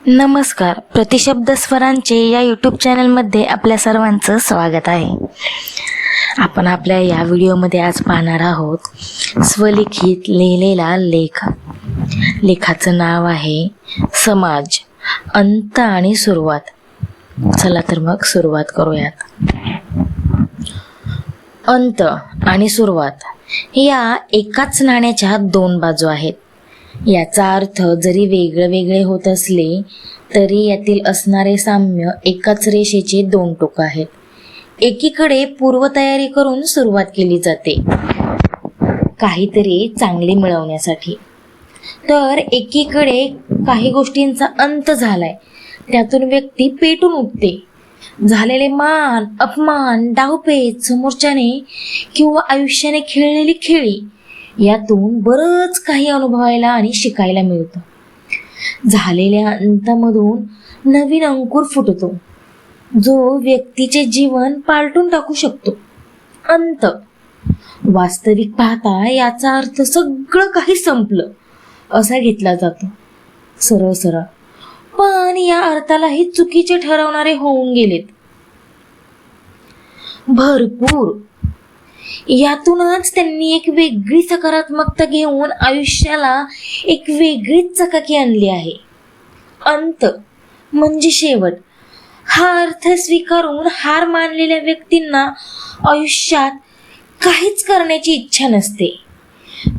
नमस्कार. प्रतिशब्द स्वरांचे या यूट्यूब चॅनलमध्ये आपल्या सर्वांचं स्वागत आहे. आपण आपल्या या व्हिडिओमध्ये आज पाहणार आहोत स्वलिखित लिहिलेला लेख. लेखाचं नाव आहे समाज, अंत आणि सुरुवात. चला तर मग सुरुवात करूयात. अंत आणि सुरुवात या एकाच नाण्याच्या दोन बाजू आहेत. याचा अर्थ जरी वेगळे होत असले तरी यातील असणारे साम्य एकाच रेषेचे दोन टोक आहेत. एकीकडे पूर्वतयारी करून सुरुवात केली जाते काहीतरी चांगले मिळवण्यासाठी, तर एकीकडे काही गोष्टींचा अंत झालाय, त्यातून व्यक्ती पेटून उठते. झालेले मान अपमान, डावपेच, समोरच्याने किंवा आयुष्याने खेळलेली खेळी यातून बरंच काही अनुभवायला आणि शिकायला मिळतं. झालेल्या अंतामधून नवीन अंकुर फुटतो जो व्यक्तीचे जीवन पालटून टाकू शकतो. अंत वास्तविक पाहता याचा अर्थ सगळं काही संपलं असा घेतला जातो सरळ, पण या अर्थालाही चुकीचे ठरवणारे होऊन गेलेत भरपूर. यातूनच त्यांनी एक वेगळी सकारात्मकता घेऊन आयुष्याला एक वेगळीच चकाकी आणली आहे. अंत म्हणजे शेवट हा अर्थ स्वीकारून हार मानलेल्या व्यक्तींना आयुष्यात काहीच करण्याची इच्छा नसते.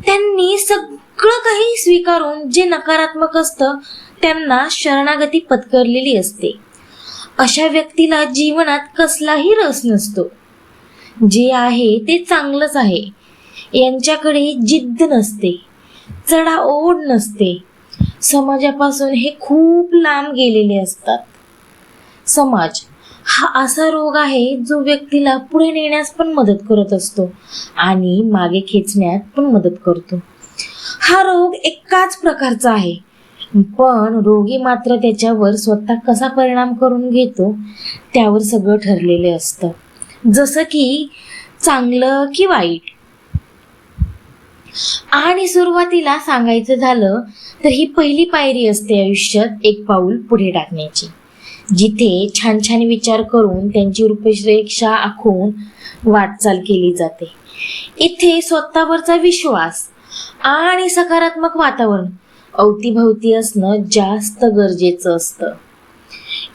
त्यांनी सगळं काही स्वीकारून जे नकारात्मक असतं त्यांना शरणागती पत्करलेली असते. अशा व्यक्तीला जीवनात कसलाही रस नसतो. जे आहे ते चांगलंच आहे यांच्याकडे जिद्द नसते, चढाओढ नसते. समाजापासून हे खूप लांब गेलेले असतात. समाज हा असा रोग आहे जो व्यक्तीला पुढे नेण्यास पण मदत करत असतो आणि मागे खेचण्यात पण मदत करतो. हा रोग एकाच प्रकारचा आहे, पण रोगी मात्र त्याच्यावर स्वतः कसा परिणाम करून घेतो त्यावर सगळं ठरलेले असतं, जसं की चांगलं की वाईट. आणि सुरुवातीला सांगायचं झालं तर ही पहिली पायरी असते आयुष्यात एक पाऊल पुढे टाकण्याची, जिथे छान छान विचार करून त्यांची रूपरेषा आखून वाटचाल केली जाते. इथे स्वतःवरचा विश्वास आणि सकारात्मक वातावरण अवतीभवती असणं जास्त गरजेचं असतं.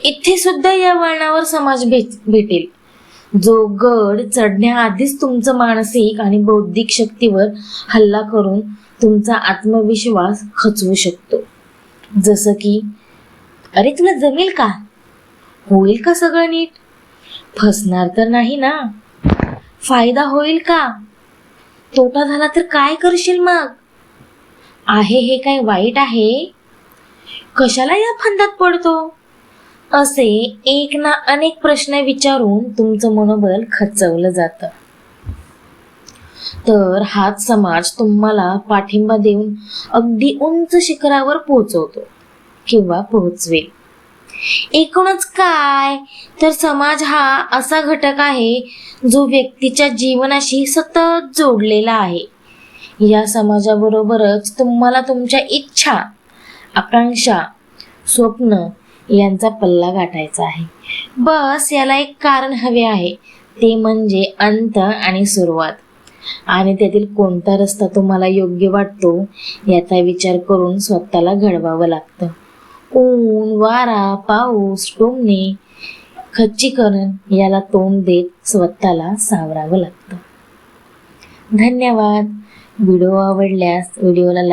इथे सुद्धा या वळणावर समाज भेटेल जो गड चढण्याआधीच तुमचं मानसिक आणि बौद्धिक शक्तीवर हल्ला करून तुमचा आत्मविश्वास खचवू शकतो. जसं की, अरे तुला जमेल का, होईल का सगळं नीट, फसणार तर नाही ना, फायदा होईल का, तोटा झाला तर काय करशील मग, आहे हे काय वाईट आहे, कशाला या फंदात पडतो, असे एक ना अनेक प्रश्न विचारून तुमचं मनोबल खचवलं जातं. तर हाच समाज तुम्हाला पाठिंबा देऊन अगदी उंच शिखरावर पोहोचवतो किंवा पोहोचवेल. एकूणच काय तर समाज हा असा घटक आहे जो व्यक्तीच्या जीवनाशी सतत जोडलेला आहे. या समाजाबरोबरच तुम्हाला तुमच्या इच्छा, आकांक्षा, स्वप्न यांचा पल्ला गाठायचा आहे. बस याला एक कारण हवे आहे, ते म्हणजे अंत आणि सुरुवात. आणि त्यातील कोणता रस्ता तुम्हाला योग्य वाटतो याचा विचार करून स्वतःला घडवावं लागतं. ऊन, वारा, पाऊस, टोमणे, खच्चीकरण याला तोंड देत स्वतःला सावरावं लागतं. धन्यवाद. व्हिडिओ आवडल्यास व्हिडिओला लाईक